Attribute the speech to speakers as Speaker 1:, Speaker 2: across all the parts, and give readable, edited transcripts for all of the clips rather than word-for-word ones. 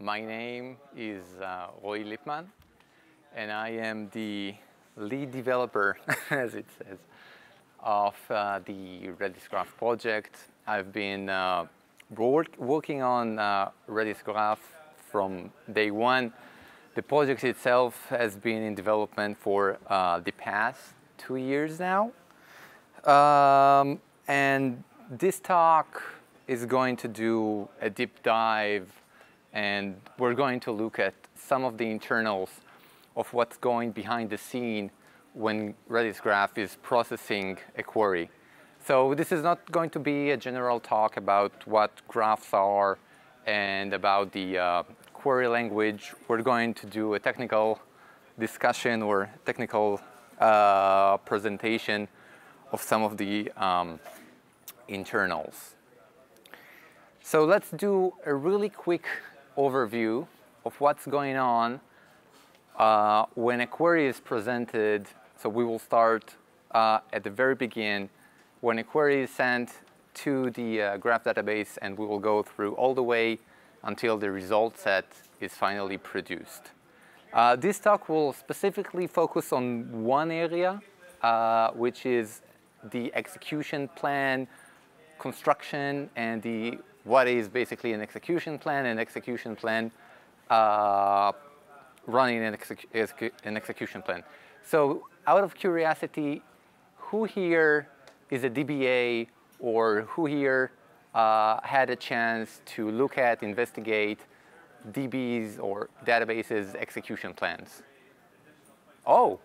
Speaker 1: My name is Roi Lipman, and I am the lead developer, as it says, of the RedisGraph project. I've been working on RedisGraph from day one. The project itself has been in development for the past 2 years now. And this talk is going to do a deep dive, and we're going to look at some of the internals of what's going behind the scene when RedisGraph is processing a query. So this is not going to be a general talk about what graphs are and about the query language. We're going to do a technical discussion or technical presentation of some of the internals. So let's do a really quick overview of what's going on when a query is presented. So we will start at the very beginning when a query is sent to the graph database, and we will go through all the way until the result set is finally produced. This talk will specifically focus on one area, which is the execution plan construction and what is basically an execution plan running an execution plan. So out of curiosity, who here is a DBA, or who here had a chance to look at, investigate DBs or databases execution plans? Oh,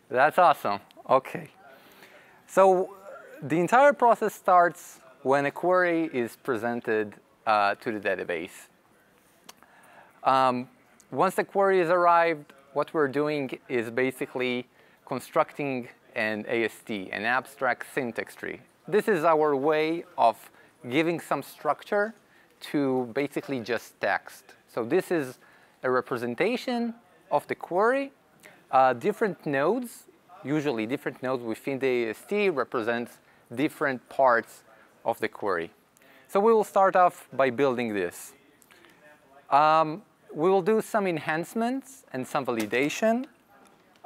Speaker 1: that's awesome. Okay. So the entire process starts when a query is presented to the database. Once the query is arrived, what we're doing is basically constructing an AST, an abstract syntax tree. This is our way of giving some structure to basically just text. So this is a representation of the query. Different nodes, usually different nodes within the AST, represents different parts of the query. So we will start off by building this. We will do some enhancements and some validation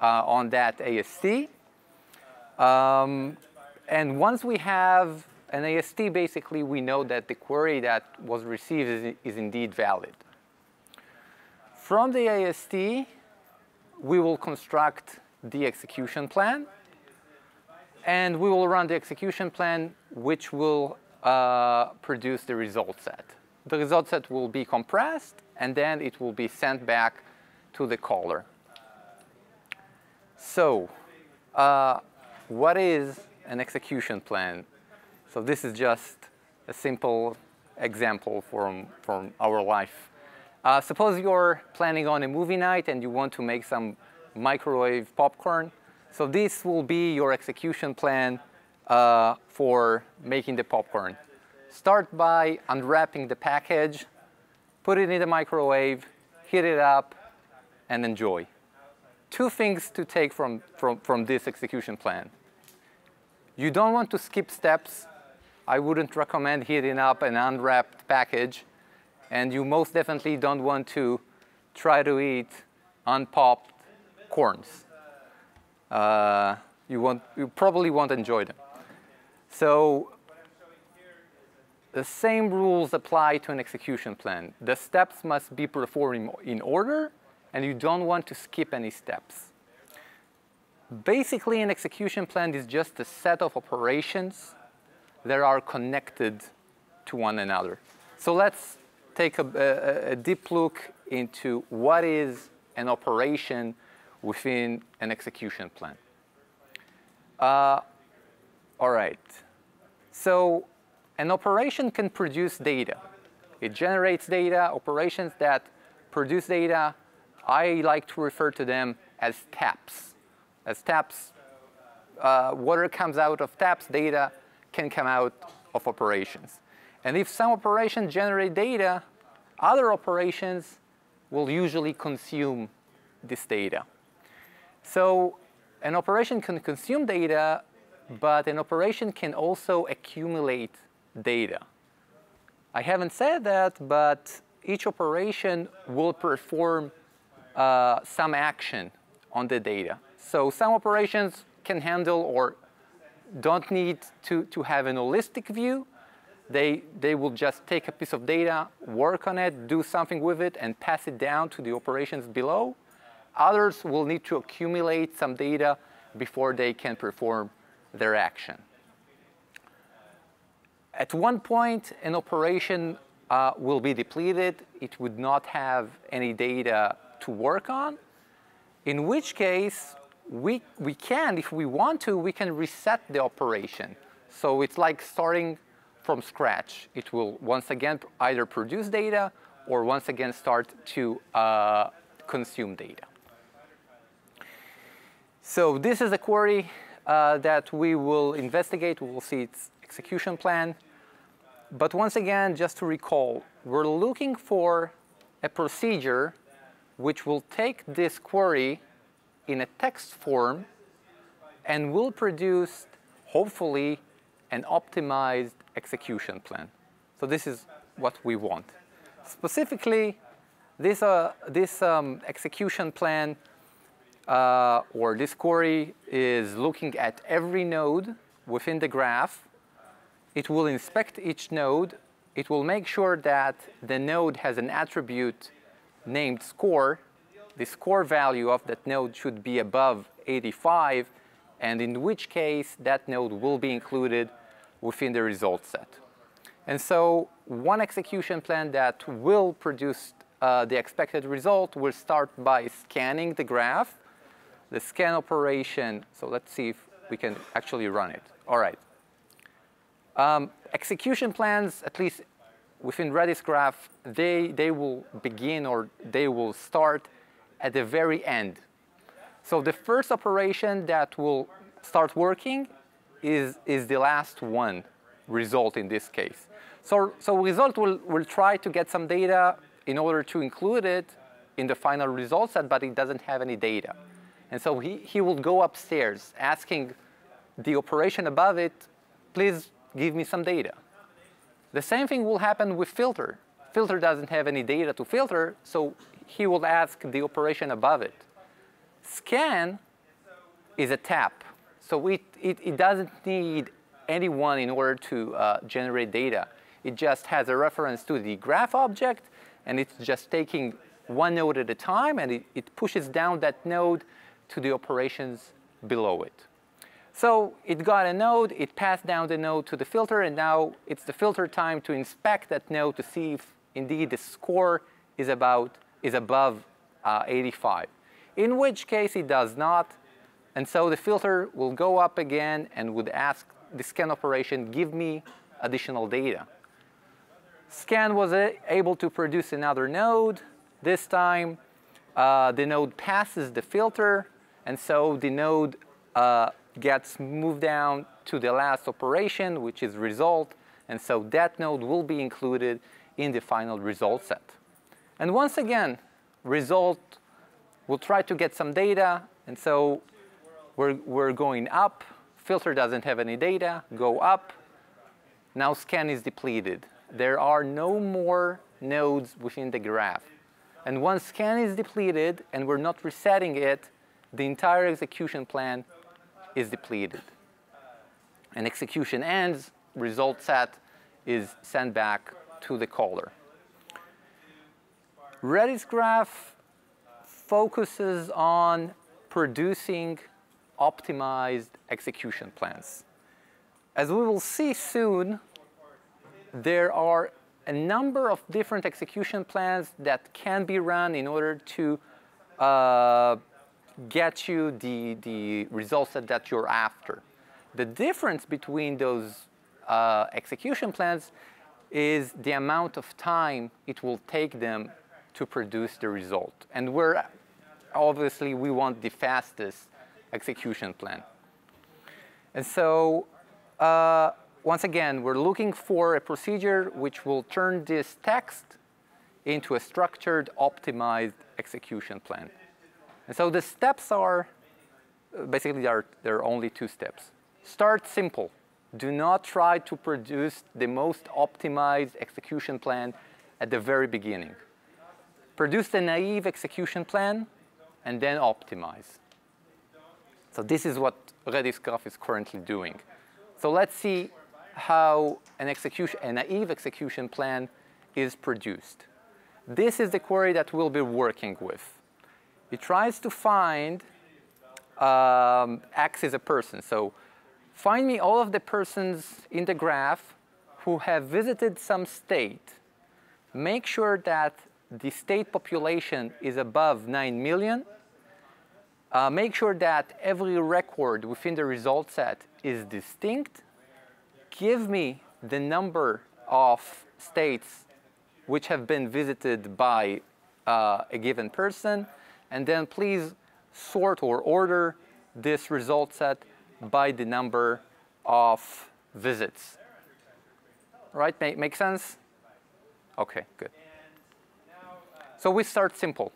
Speaker 1: on that AST. And once we have an AST, basically we know that the query that was received is indeed valid. From the AST, we will construct the execution plan, and we will run the execution plan, which will produce the result set. The result set will be compressed, and then it will be sent back to the caller. So what is an execution plan? So this is just a simple example from our life. Suppose you're planning on a movie night and you want to make some microwave popcorn. So this will be your execution plan for making the popcorn. Start by unwrapping the package, put it in the microwave, heat it up, and enjoy. Two things to take from this execution plan. You don't want to skip steps. I wouldn't recommend heating up an unwrapped package. And you most definitely don't want to try to eat unpopped corns. You probably won't enjoy them. So the same rules apply to an execution plan. The steps must be performed in order, and you don't want to skip any steps. Basically, an execution plan is just a set of operations that are connected to one another. So let's take a deep look into what is an operation within an execution plan. All right. So an operation can produce data. It generates data. Operations that produce data, I like to refer to them as taps. As taps, whatever comes out of taps, data can come out of operations. And if some operations generate data, other operations will usually consume this data. So an operation can consume data, but an operation can also accumulate data. I haven't said that, but each operation will perform some action on the data. So some operations can handle or don't need to have an holistic view. They will just take a piece of data, work on it, do something with it, and pass it down to the operations below. Others will need to accumulate some data before they can perform their action. At one point, an operation will be depleted. It would not have any data to work on, in which case we can, if we want to, we can reset the operation. So it's like starting from scratch. It will once again either produce data or once again start to consume data. So this is a query that we will investigate. We will see its execution plan. But once again, just to recall, we're looking for a procedure which will take this query in a text form and will produce, hopefully, an optimized execution plan. So this is what we want. Specifically, this execution plan or this query is looking at every node within the graph. It will inspect each node. It will make sure that the node has an attribute named score. The score value of that node should be above 85, and in which case that node will be included within the result set. And so one execution plan that will produce the expected result will start by scanning the graph. The scan operation, so let's see if we can actually run it. All right. Execution plans, at least within RedisGraph, they will begin or they will start at the very end. So the first operation that will start working is the last one, result in this case. So result will try to get some data in order to include it in the final result set, but it doesn't have any data. And so he will go upstairs asking the operation above it, please give me some data. The same thing will happen with filter. Filter doesn't have any data to filter, so he will ask the operation above it. Scan is a tap. So it doesn't need anyone in order to generate data. It just has a reference to the graph object, and it's just taking one node at a time, and it pushes down that node to the operations below it. So it got a node, it passed down the node to the filter, and now it's the filter time to inspect that node to see if indeed the score is above 85. In which case it does not, and so the filter will go up again and would ask the scan operation, give me additional data. Scan was able to produce another node. This time the node passes the filter, and so the node gets moved down to the last operation, which is result, and so that node will be included in the final result set. And once again, result will try to get some data, and so we're going up. Filter doesn't have any data, go up. Now scan is depleted. There are no more nodes within the graph. And once scan is depleted and we're not resetting it, the entire execution plan is depleted. And execution ends, result set is sent back to the caller. RedisGraph focuses on producing optimized execution plans. As we will see soon, there are a number of different execution plans that can be run in order to get you the results that you're after. The difference between those execution plans is the amount of time it will take them to produce the result. And obviously we want the fastest execution plan. And so once again, we're looking for a procedure which will turn this text into a structured, optimized execution plan. And so the steps are, basically there are only two steps. Start simple. Do not try to produce the most optimized execution plan at the very beginning. Produce the naive execution plan, and then optimize. So this is what RedisGraph is currently doing. So let's see how a naive execution plan is produced. This is the query that we'll be working with. It tries to find X is a person. So find me all of the persons in the graph who have visited some state. Make sure that the state population is above 9 million. Make sure that every record within the result set is distinct. Give me the number of states which have been visited by a given person, and then please sort or order this result set by the number of visits. Right? Make sense? OK, good. So we start simple.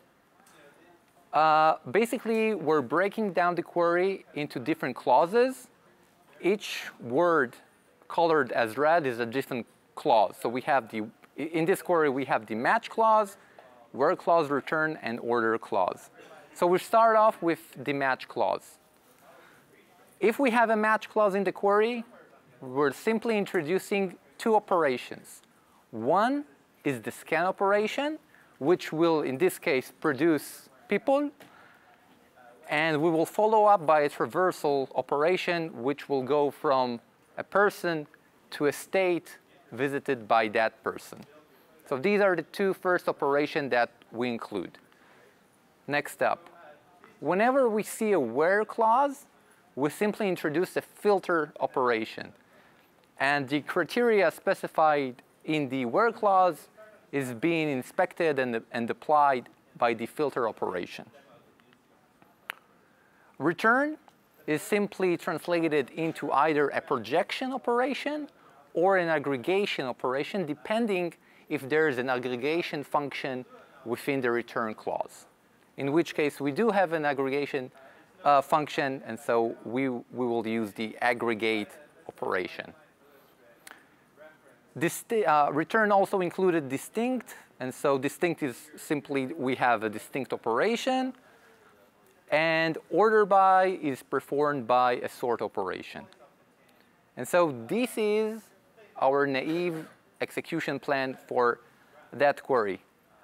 Speaker 1: Basically, we're breaking down the query into different clauses. Each word colored as red is a different clause. So we have in this query, we have the match clause, where clause return, and order clause. So we start off with the match clause. If we have a match clause in the query, we're simply introducing two operations. One is the scan operation, which will, in this case, produce people. And we will follow up by a traversal operation, which will go from a person to a state visited by that person. So these are the two first operations that we include. Next up, whenever we see a where clause, we simply introduce a filter operation. And the criteria specified in the where clause is being inspected and applied by the filter operation. Return is simply translated into either a projection operation or an aggregation operation, depending if there is an aggregation function within the return clause. In which case, we do have an aggregation function, and so we will use the aggregate operation. Return also included distinct, and so distinct is simply we have a distinct operation, and order by is performed by a sort operation. And so this is our naive execution plan for that query.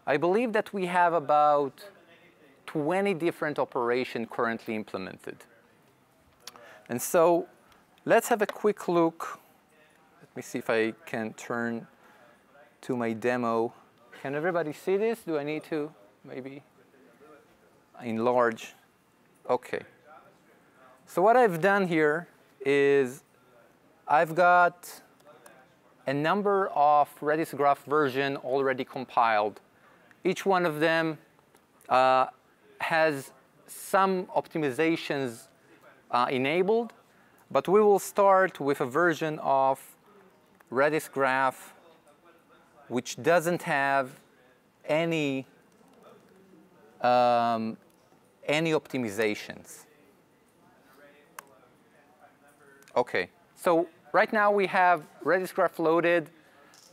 Speaker 1: I believe that we have about 20 different operations currently implemented. And so let's have a quick look. Let me see if I can turn to my demo. Can everybody see this? Do I need to maybe enlarge? OK. So what I've done here is I've got a number of RedisGraph versions already compiled. Each one of them has some optimizations enabled. But we will start with a version of RedisGraph which doesn't have any optimizations. OK. So right now we have RedisGraph loaded.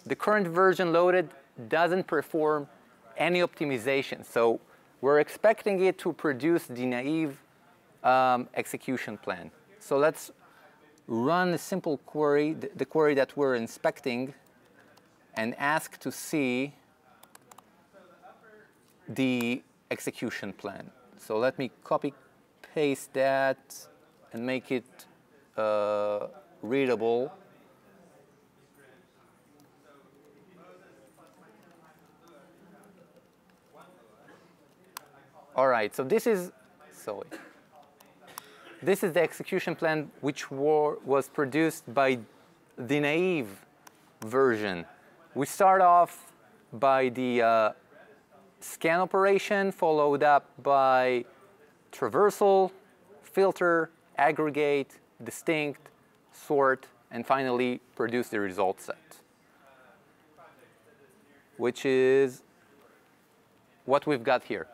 Speaker 1: The current version loaded doesn't perform any optimization. So we're expecting it to produce the naive execution plan. So let's run a simple query, the query that we're inspecting, and ask to see the execution plan. So let me copy paste that and make it readable. All right, so this is the execution plan which was produced by the naive version. We start off by the scan operation, followed up by traversal, filter, aggregate, distinct, sort, and finally produce the result set, which is what we've got here.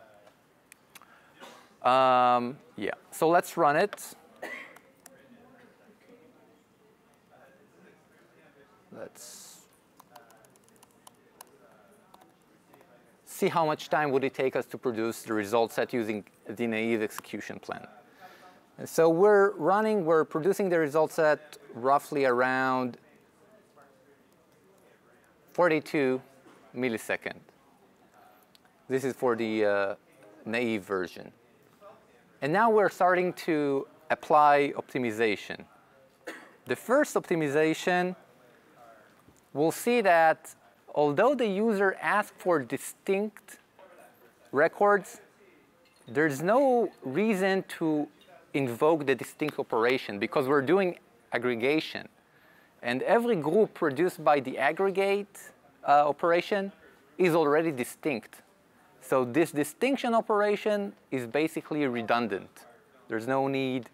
Speaker 1: Yeah, so let's run it. see how much time would it take us to produce the result set using the naive execution plan. And so we're producing the result set roughly around 42 milliseconds. This is for the naive version. And now we're starting to apply optimization. The first optimization, we'll see that although the user asks for distinct records, there's no reason to invoke the distinct operation because we're doing aggregation. And every group produced by the aggregate operation is already distinct. So this distinction operation is basically redundant. There's no need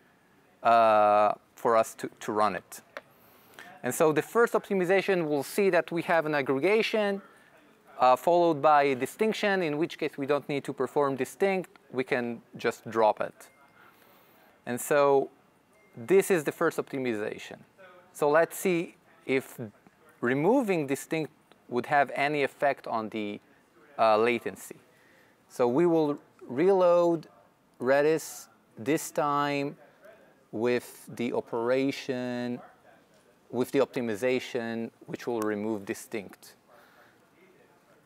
Speaker 1: for us to run it. And so the first optimization, we'll see that we have an aggregation followed by a distinction, in which case we don't need to perform distinct. We can just drop it. And so this is the first optimization. So let's see if removing distinct would have any effect on the latency. So we will reload Redis this time with the operation, with the optimization, which will remove distinct.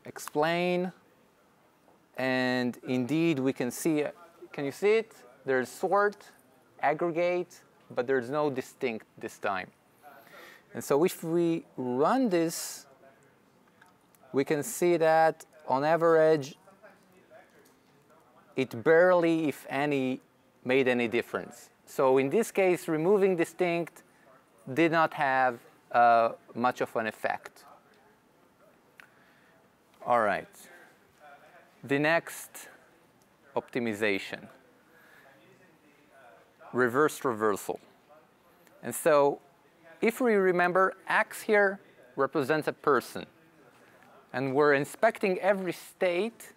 Speaker 1: Explain, and indeed we can see, can you see it? There's sort, aggregate, but there's no distinct this time. And so if we run this, we can see that on average, it barely, if any, made any difference. So in this case, removing distinct did not have much of an effect. All right. The next optimization, reverse traversal. And so if we remember, X here represents a person. And we're inspecting every state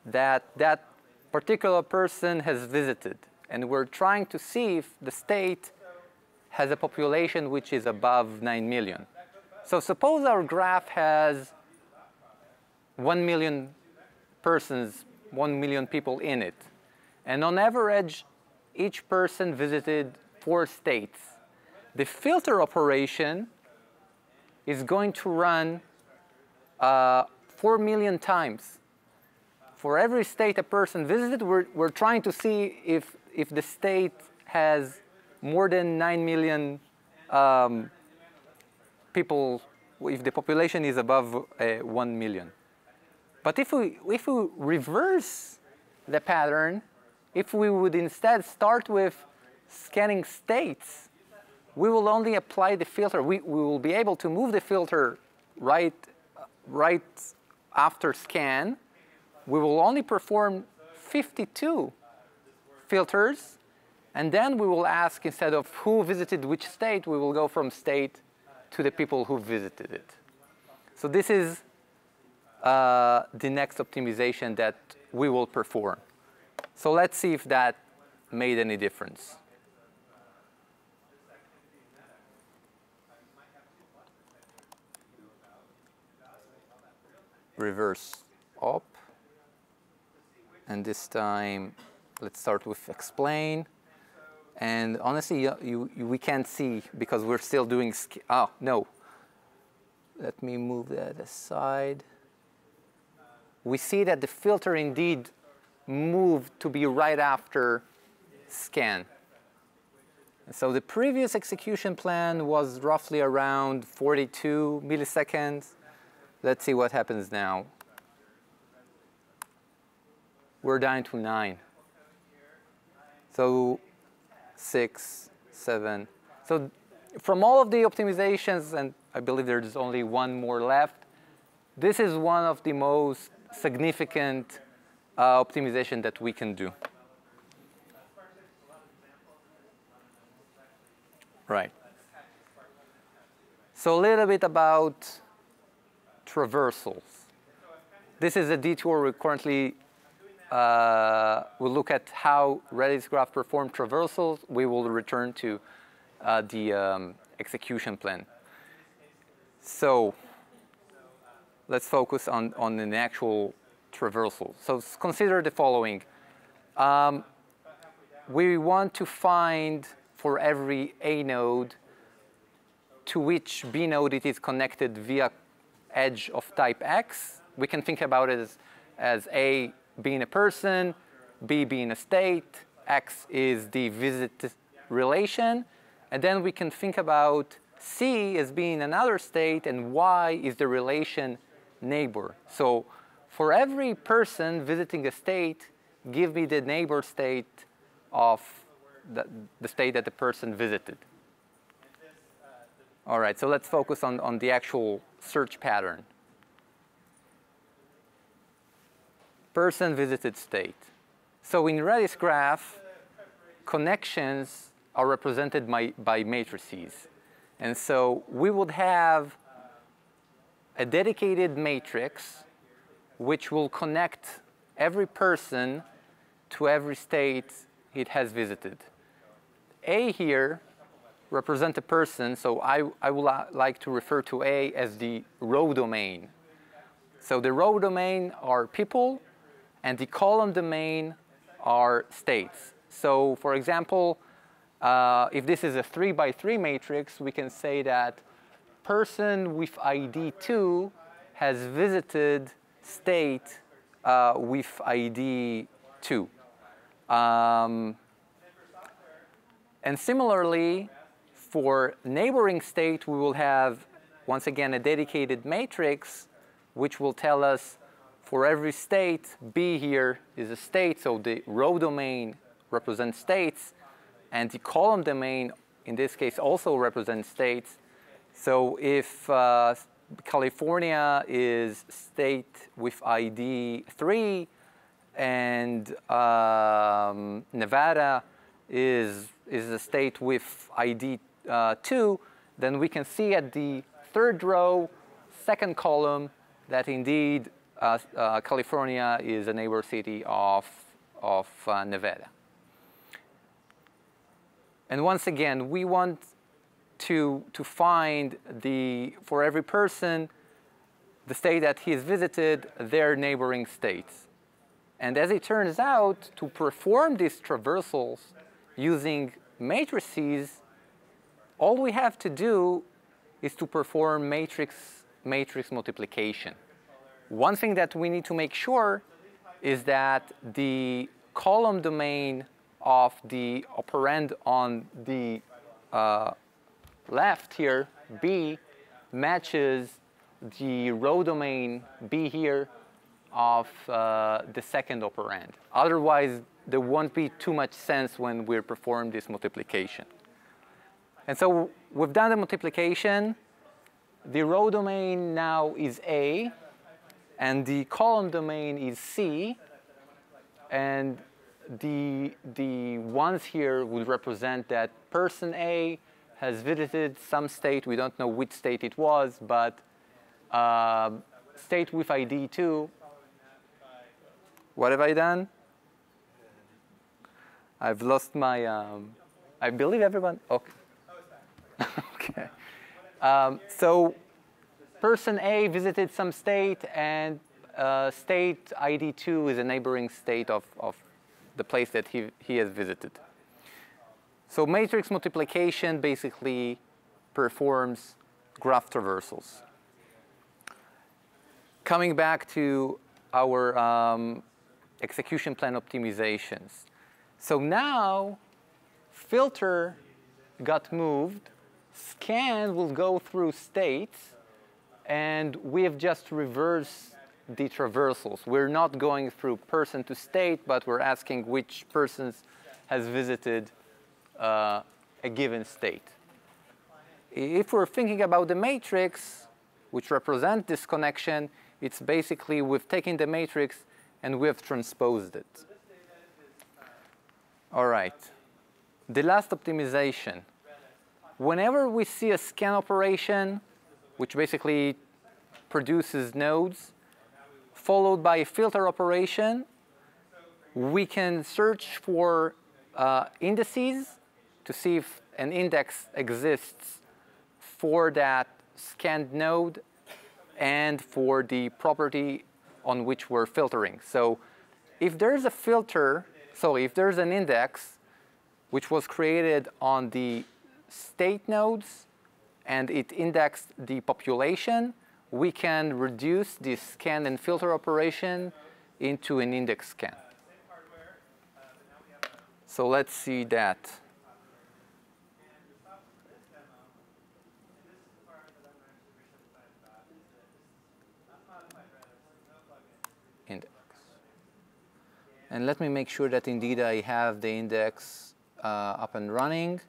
Speaker 1: that that particular person has visited. And we're trying to see if the state has a population which is above 9 million. So suppose our graph has 1 million persons, 1 million people in it. And on average, each person visited 4 states. The filter operation is going to run 4 million times. For every state a person visited, we're trying to see if the state has more than 9 million people, if the population is above 1 million. But if we reverse the pattern, if we would instead start with scanning states, we will only apply the filter. We will be able to move the filter right after scan. We will only perform 52 filters, and then we will ask, instead of who visited which state, we will go from state to the people who visited it. So this is the next optimization that we will perform. So let's see if that made any difference. Reverse op. And this time, let's start with explain. And honestly, we can't see because we're still doing, oh, no. Let me move that aside. We see that the filter indeed moved to be right after scan. And so the previous execution plan was roughly around 42 milliseconds. Let's see what happens now. We're down to 9. So 6, 7. So from all of the optimizations, and I believe there's only one more left, this is one of the most significant optimization that we can do. Right. So a little bit about traversals. This is a detour we currently we'll look at how RedisGraph performed traversals. We will return to the execution plan. So let's focus on an actual traversals. So consider the following. We want to find for every A node to which B node it is connected via edge of type X. We can think about it as A being a person, B being a state, X is the visit relation, and then we can think about C as being another state, and Y is the relation neighbor. So for every person visiting a state, give me the neighbor state of the state that the person visited. All right, so let's focus on the actual search pattern. Person visited state. So in RedisGraph, connections are represented by matrices. And so we would have a dedicated matrix which will connect every person to every state it has visited. A here represents a person, so I would like to refer to A as the row domain. So the row domain are people, and the column domain are states. So for example, if this is a 3x3 matrix, we can say that person with ID 2 has visited state with ID 2. And similarly, for neighboring state, we will have, once again, a dedicated matrix, which will tell us for every state, B here is a state, so the row domain represents states, and the column domain, in this case, also represents states. So if California is state with ID 3, and Nevada is a state with ID 2, then we can see at the third row, second column, that indeed California is a neighbor city of Nevada. And once again, we want to find for every person, the state that he has visited, their neighboring states. And as it turns out, to perform these traversals using matrices, all we have to do is to perform matrix multiplication. One thing that we need to make sure is that the column domain of the operand on the left here, B, matches the row domain B here of the second operand. Otherwise, there won't be too much sense when we perform this multiplication. And so we've done the multiplication. The row domain now is A, and the column domain is C. And the ones here would represent that person A has visited some state. We don't know which state it was, but state with ID 2. What have I done? I've lost my, I believe everyone, okay. Okay. So person A visited some state, and state ID 2 is a neighboring state of the place that he has visited. So matrix multiplication basically performs graph traversals. Coming back to our execution plan optimizations. So now filter got moved, scan will go through states, and we have just reversed the traversals. We're not going through person to state, but we're asking which persons has visited a given state. If we're thinking about the matrix, which represents this connection, it's basically we've taken the matrix and we've transposed it. All right. The last optimization. Whenever we see a scan operation, which basically produces nodes, followed by a filter operation, we can search for indices to see if an index exists for that scanned node and for the property on which we're filtering. So if there's a filter, so if there's an index which was created on the state nodes and it indexed the population, we can reduce the scan and filter operation into an index scan. So let's see that. Index. And let me make sure that indeed I have the index up and running.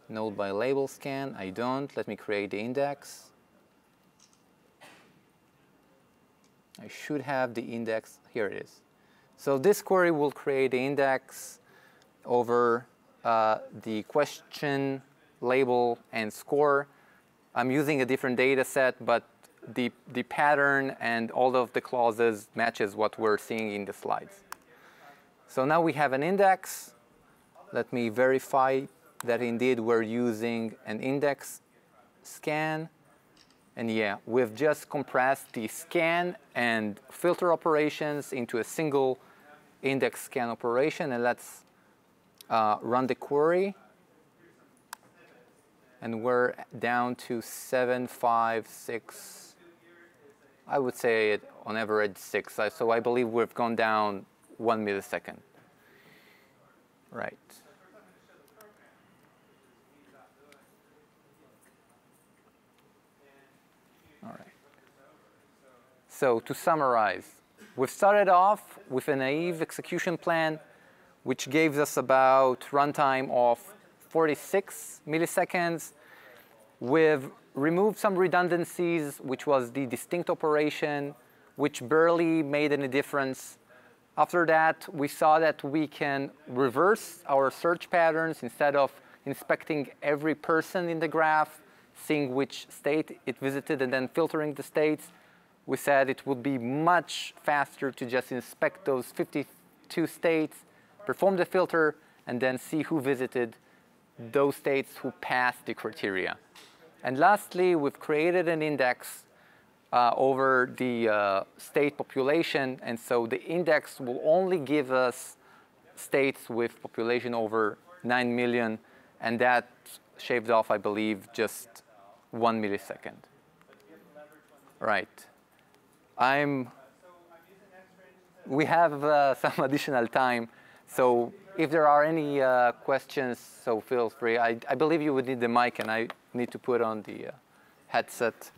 Speaker 1: Node by label scan. I don't. Let me create the index. I should have the index. Here it is. So this query will create the index over the question, label, and score. I'm using a different data set, but the pattern and all of the clauses matches what we're seeing in the slides. So now we have an index. Let me verify that indeed we're using an index scan. And yeah, we've just compressed the scan and filter operations into a single index scan operation. And let's run the query. And we're down to 756. I would say on average 6. So I believe we've gone down 1 millisecond. Right. All right. So to summarize, we've started off with a naive execution plan, which gave us about runtime of 46 milliseconds. We've removed some redundancies, which was the distinct operation, which barely made any difference. After that, we saw that we can reverse our search patterns instead of inspecting every person in the graph, seeing which state it visited, and then filtering the states. We said it would be much faster to just inspect those 52 states, perform the filter, and then see who visited those states who passed the criteria. And lastly, we've created an index over the state population, and so the index will only give us states with population over 9 million, and that shaved off, I believe, just 1 millisecond. Right. We have some additional time, so if there are any questions, so feel free. I believe you would need the mic, and I need to put on the headset.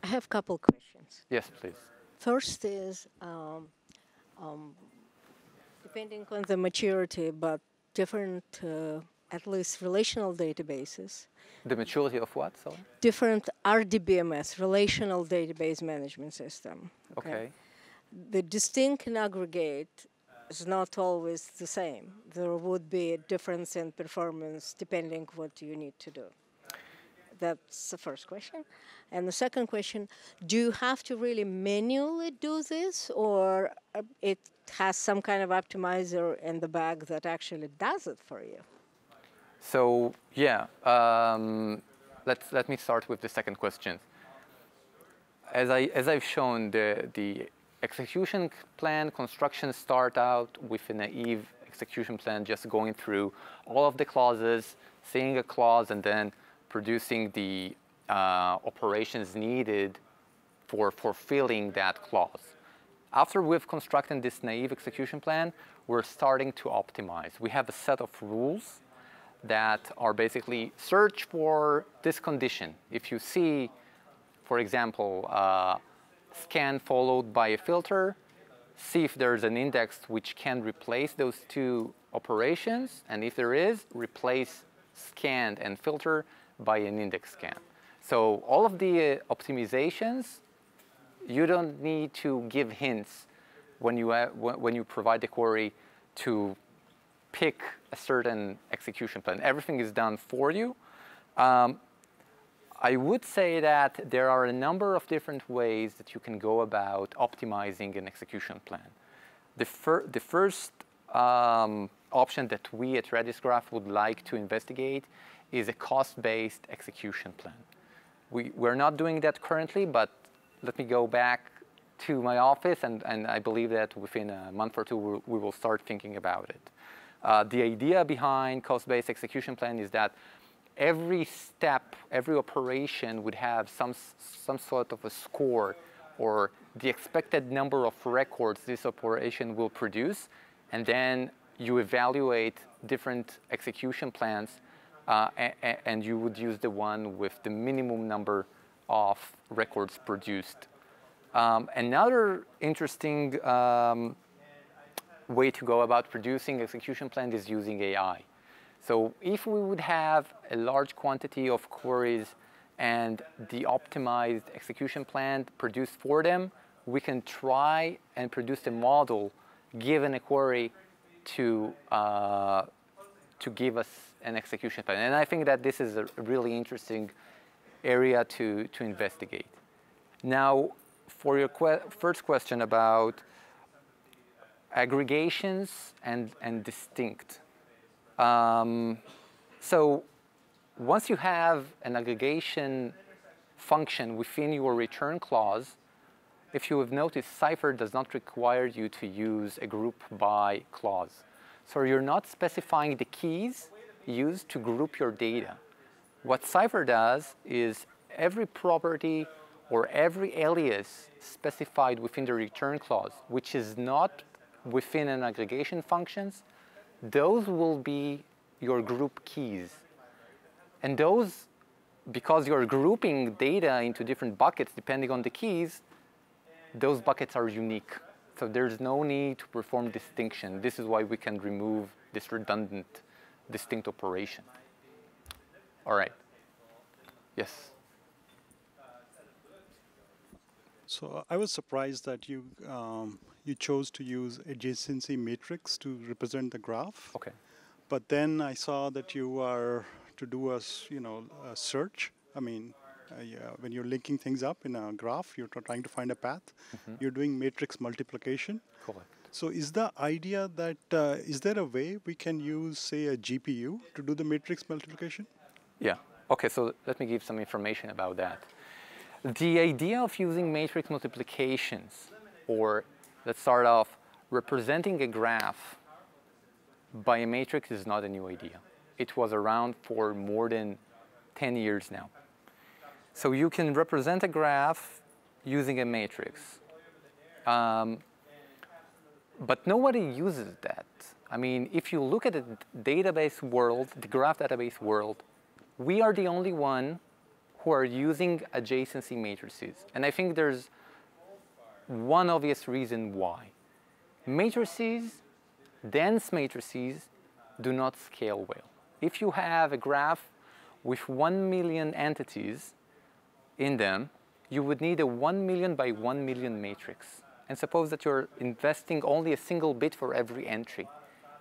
Speaker 2: I have a couple questions.
Speaker 1: Yes, please.
Speaker 2: First is, depending on the maturity, but different, at least relational databases.
Speaker 1: The maturity of what, sorry?
Speaker 2: Different RDBMS, Relational Database Management System.
Speaker 1: Okay.
Speaker 2: The distinct and aggregate is not always the same. There would be a difference in performance depending what you need to do. That's the first question. And the second question, do you have to really manually do this, or it has some kind of optimizer in the back that actually does it for you?
Speaker 1: So yeah, let me start with the second question. As I've shown, the execution plan construction start out with a naive execution plan, just going through all of the clauses, seeing a clause, and then producing the operations needed for fulfilling that clause. After we've constructed this naive execution plan, we're starting to optimize. We have a set of rules that are basically search for this condition. If you see, for example, scan followed by a filter, see if there's an index which can replace those two operations, and if there is, replace scan and filter by an index scan. So all of the optimizations, you don't need to give hints when you provide the query to pick a certain execution plan. Everything is done for you. I would say that there are a number of different ways that you can go about optimizing an execution plan. The first option that we at RedisGraph would like to investigate is a cost-based execution plan. We're not doing that currently, but let me go back to my office, and I believe that within a month or two, we will start thinking about it. The idea behind cost-based execution plan is that every step, every operation would have some sort of a score or the expected number of records this operation will produce, and then you evaluate different execution plans, and you would use the one with the minimum number of records produced. Another interesting way to go about producing execution plans is using AI. So if we would have a large quantity of queries and the optimized execution plan produced for them, we can try and produce a model given a query to give us an execution plan. And I think that this is a really interesting area to investigate. Now, for your first question about aggregations and distinct. So once you have an aggregation function within your return clause, if you have noticed, Cypher does not require you to use a group by clause. So you're not specifying the keys used to group your data. What Cypher does is every property or every alias specified within the return clause, which is not within an aggregation functions, those will be your group keys. And those, because you're grouping data into different buckets depending on the keys, those buckets are unique. So there's no need to perform distinction. This is why we can remove this redundant distinct operation. All right. Yes.
Speaker 3: So I was surprised that you chose to use adjacency matrix to represent the graph.
Speaker 1: Okay.
Speaker 3: But then I saw that you are to do a search. I mean, when you're linking things up in a graph, you're trying to find a path. Mm-hmm. You're doing matrix multiplication.
Speaker 1: Correct.
Speaker 3: So is the idea that, is there a way we can use, say, a GPU to do the matrix multiplication?
Speaker 1: Yeah. Okay, so let me give some information about that. The idea of using matrix multiplications, or let's start off, representing a graph by a matrix is not a new idea. It was around for more than 10 years now. So you can represent a graph using a matrix. But nobody uses that. I mean, if you look at the database world, the graph database world, we are the only one who are using adjacency matrices. And I think there's one obvious reason why. Matrices, dense matrices, do not scale well. If you have a graph with 1 million entities in them, you would need a 1 million by 1 million matrix. And suppose that you're investing only a single bit for every entry.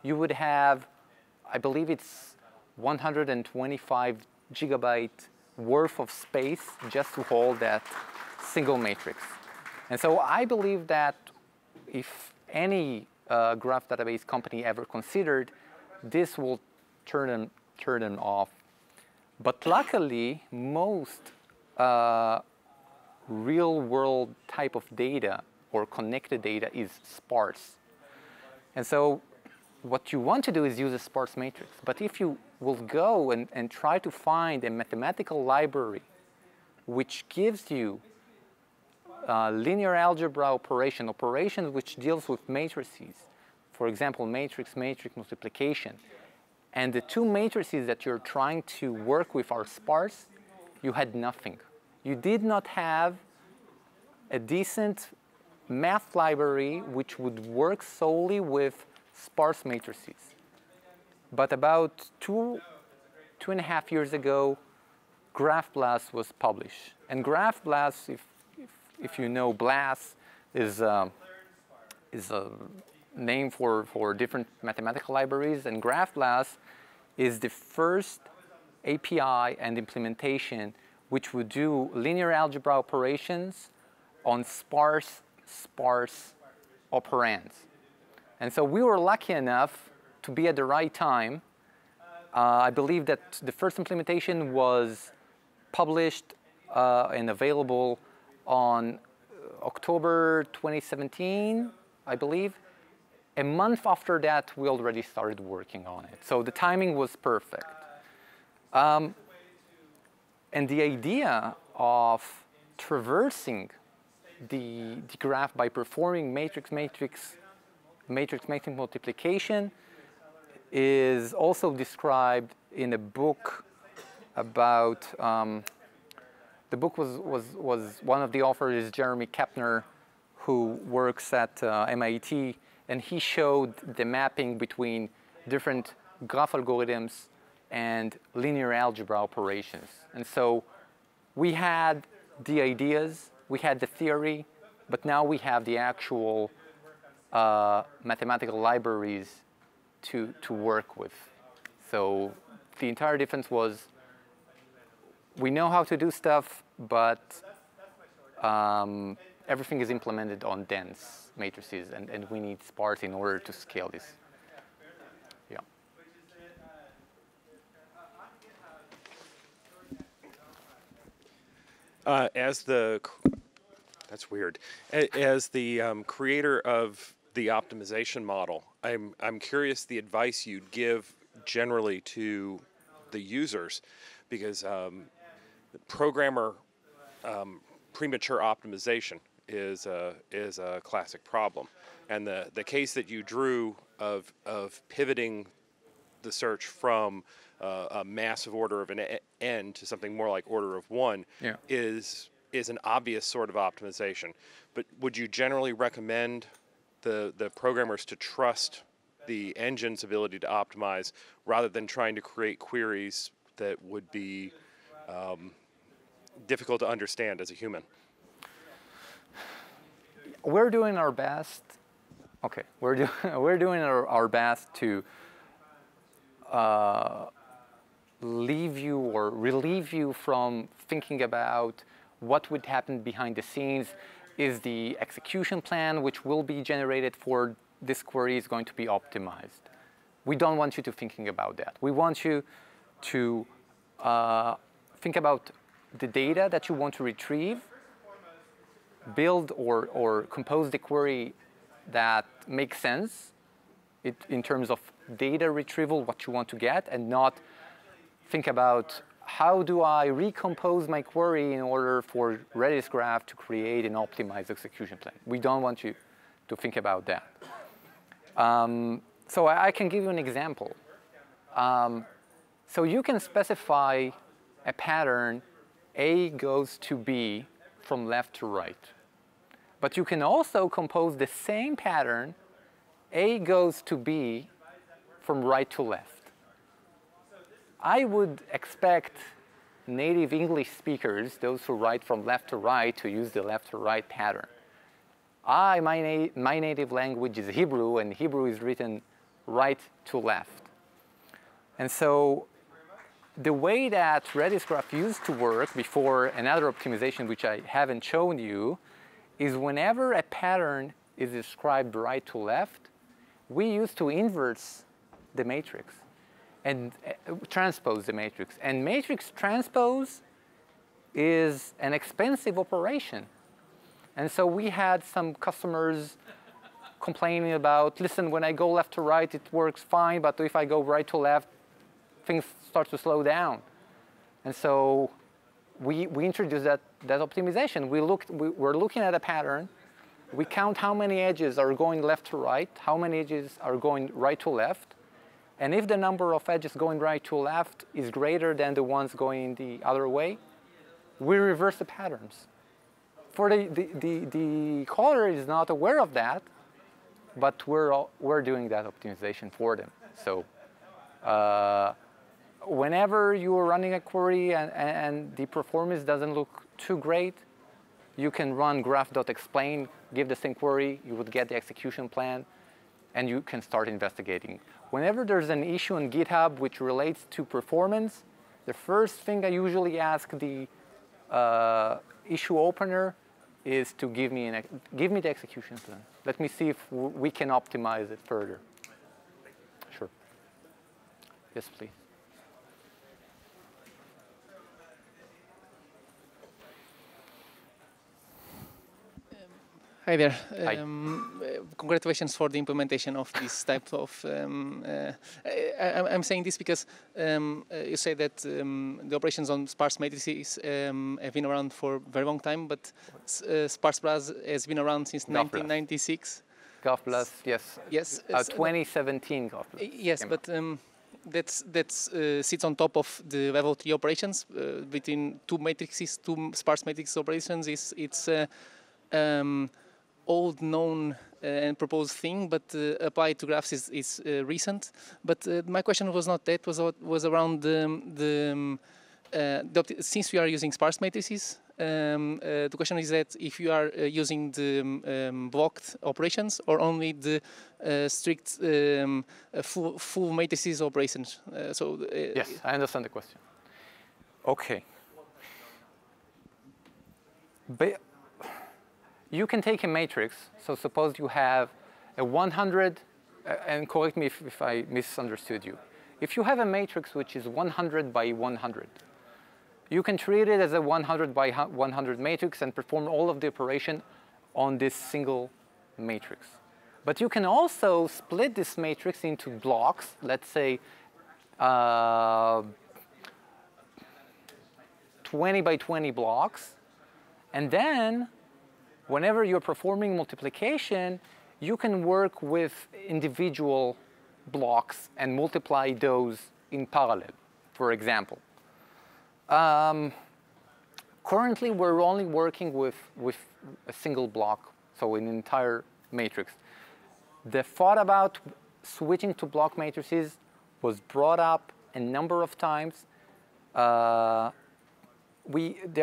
Speaker 1: You would have, I believe it's 125 gigabyte worth of space just to hold that single matrix. And so I believe that if any graph database company ever considered, this will turn them off. But luckily, most real-world type of data or connected data is sparse. And so what you want to do is use a sparse matrix. But if you will go and try to find a mathematical library which gives you linear algebra operations which deals with matrices, for example, matrix multiplication, and the two matrices that you're trying to work with are sparse, you had nothing. You did not have a decent math library which would work solely with sparse matrices. But about 2.5 years ago, GraphBLAS was published. And GraphBLAS, if you know, BLAS is a name for different mathematical libraries. And GraphBLAS is the first API and implementation which would do linear algebra operations on sparse operands. And so we were lucky enough to be at the right time. I believe that the first implementation was published and available on October 2017, I believe. A month after that, we already started working on it. So the timing was perfect. And the idea of traversing the graph by performing matrix-matrix multiplication is also described in a book about, the book was one of the authors is Jeremy Kapner, who works at MIT, and he showed the mapping between different graph algorithms and linear algebra operations. And so we had the ideas, we had the theory, but now we have the actual mathematical libraries to work with. So the entire difference was we know how to do stuff, but everything is implemented on dense matrices, and we need sparse in order to scale this. Yeah.
Speaker 4: That's weird. As the creator of the optimization model, I'm curious the advice you'd give generally to the users, because programmer premature optimization is a classic problem, and the case that you drew of pivoting the search from a massive order of an n to something more like order of one is an obvious sort of optimization. But would you generally recommend the programmers to trust the engine's ability to optimize rather than trying to create queries that would be difficult to understand as a human?
Speaker 1: We're doing our best. Okay, we're doing our best to leave you or relieve you from thinking about what would happen behind the scenes. Is the execution plan which will be generated for this query is going to be optimized? We don't want you to thinking about that. We want you to think about the data that you want to retrieve, build or compose the query that makes sense in terms of data retrieval, what you want to get, and not think about how do I recompose my query in order for RedisGraph to create an optimized execution plan. We don't want you to think about that. So I can give you an example. So you can specify a pattern A goes to B from left to right. But you can also compose the same pattern A goes to B from right to left. I would expect native English speakers, those who write from left to right, to use the left to right pattern. My native language is Hebrew, and Hebrew is written right to left. And so the way that RedisGraph used to work before another optimization, which I haven't shown you, is whenever a pattern is described right to left, we used to inverse the matrix and transpose the matrix. And matrix transpose is an expensive operation. And so we had some customers complaining about, listen, when I go left to right, it works fine, but if I go right to left, things start to slow down. And so we introduced that optimization. We're looking at a pattern. We count how many edges are going left to right, how many edges are going right to left. And if the number of edges going right to left is greater than the ones going the other way, we reverse the patterns. For the caller is not aware of that, but we're doing that optimization for them. So whenever you are running a query and the performance doesn't look too great, you can run graph.explain, give the same query, you would get the execution plan, and you can start investigating. Whenever there's an issue on GitHub which relates to performance, the first thing I usually ask the issue opener is to give me the execution plan. Let me see if we can optimize it further. Sure. Yes, please.
Speaker 5: Hi there.
Speaker 1: Hi.
Speaker 5: Congratulations for the implementation of this type of. I'm saying this because you say that the operations on sparse matrices have been around for a very long time, but sparse plus has been around since 1996.
Speaker 1: GraphPlus, yes.
Speaker 5: Yes.
Speaker 1: 2017 GraphPlus.
Speaker 5: Yes, but that sits on top of the level 3 operations between two matrices, two sparse matrix operations. It's old known and proposed thing, but applied to graphs is recent. But my question was not that, was around since we are using sparse matrices, the question is that if you are using the blocked operations or only the strict full matrices operations.
Speaker 1: Yes, I understand the question. Okay. But you can take a matrix. So suppose you have a 100, and correct me if I misunderstood you. If you have a matrix which is 100 by 100, you can treat it as a 100 by 100 matrix and perform all of the operation on this single matrix. But you can also split this matrix into blocks, let's say 20 by 20 blocks, and then whenever you're performing multiplication, you can work with individual blocks and multiply those in parallel, for example. Currently, we're only working with a single block, so an entire matrix. The thought about switching to block matrices was brought up a number of times. There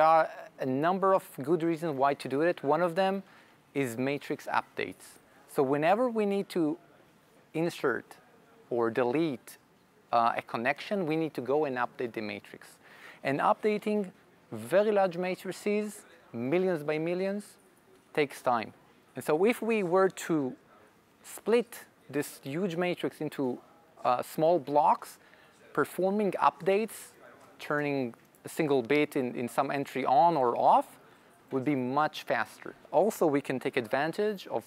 Speaker 1: are a number of good reasons why to do it. One of them is matrix updates. So whenever we need to insert or delete a connection, we need to go and update the matrix. And updating very large matrices, millions by millions, takes time. And so if we were to split this huge matrix into small blocks, performing updates, turning a single bit in some entry on or off, would be much faster. Also, we can take advantage of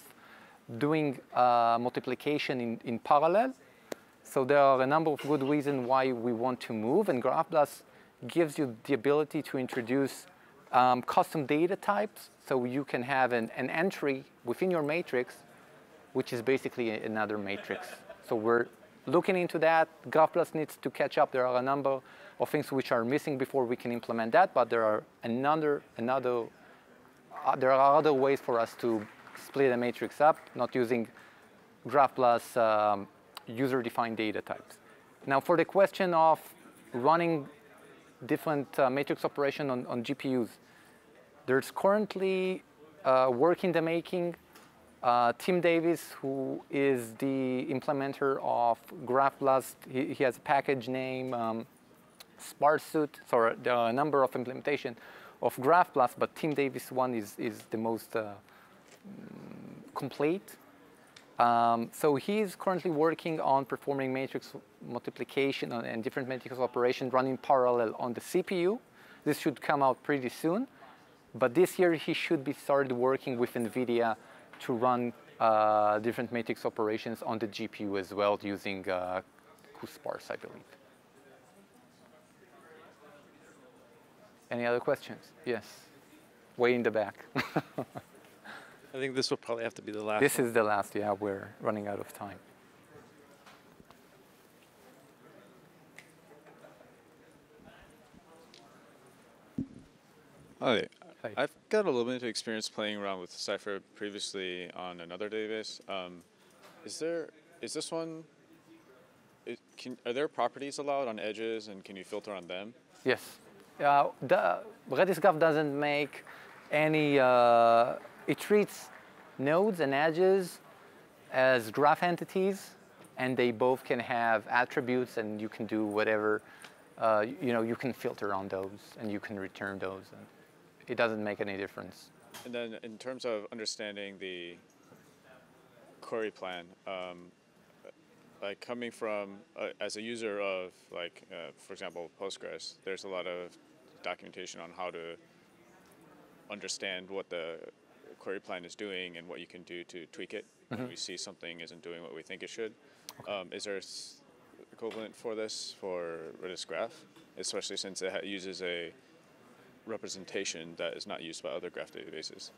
Speaker 1: doing multiplication in parallel. So there are a number of good reasons why we want to move, and GraphPlus gives you the ability to introduce custom data types, so you can have an entry within your matrix, which is basically another matrix. So we're looking into that. GraphPlus needs to catch up. There are a number of things which are missing before we can implement that, but there are there are other ways for us to split a matrix up, not using GraphPlus user-defined data types. Now, for the question of running different matrix operation on GPUs, there's currently work in the making. Tim Davis, who is the implementer of GraphPlus, he has a package name SparseSuit. So there are a number of implementation of GraphPlus, but Tim Davis one is the most complete. So he's currently working on performing matrix multiplication and different matrix operations running parallel on the CPU. This should come out pretty soon. But this year, he should be started working with NVIDIA to run different matrix operations on the GPU as well using QSparse, I believe. Any other questions? Yes. Way in the back.
Speaker 6: I think this will probably have to be the last
Speaker 1: This
Speaker 6: one.
Speaker 1: is the last, yeah, we're running out of time.
Speaker 6: Hi.
Speaker 1: Hi.
Speaker 6: I've got a little bit of experience playing around with Cypher previously on another database. Is this one, are there properties allowed on edges, and can you filter on them?
Speaker 1: Yes. The RedisGraph doesn't make any, it treats nodes and edges as graph entities, and they both can have attributes, and you can do whatever, you can filter on those, and you can return those. And it doesn't make any difference
Speaker 6: And then in terms of understanding the query plan, like coming from, as a user of like, for example, Postgres, there's a lot of documentation on how to understand what the query plan is doing and what you can do to tweak it when we see something isn't doing what we think it should. Okay. Is there equivalent for this for RedisGraph, especially since it uses a representation that is not used by other graph databases?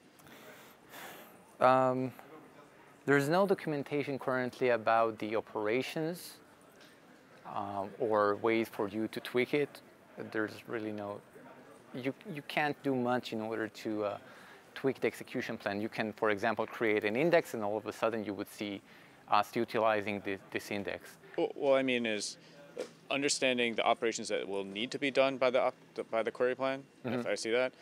Speaker 1: There's no documentation currently about the operations or ways for you to tweak it. There's really no, you can't do much in order to tweak the execution plan. You can, for example, create an index and all of a sudden you would see us utilizing this index.
Speaker 6: Well, I mean is understanding the operations that will need to be done by the query plan. If I see that,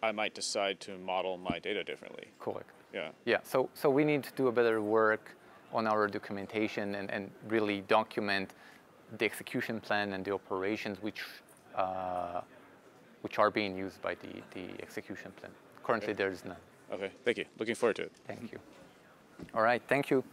Speaker 6: I might decide to model my data differently.
Speaker 1: Correct.
Speaker 6: Yeah.
Speaker 1: Yeah. So we need to do a better work on our documentation and really document the execution plan and the operations which are being used by the execution plan. Currently, there is none.
Speaker 6: Okay. Thank you. Looking forward to it.
Speaker 1: Thank you. All right. Thank you.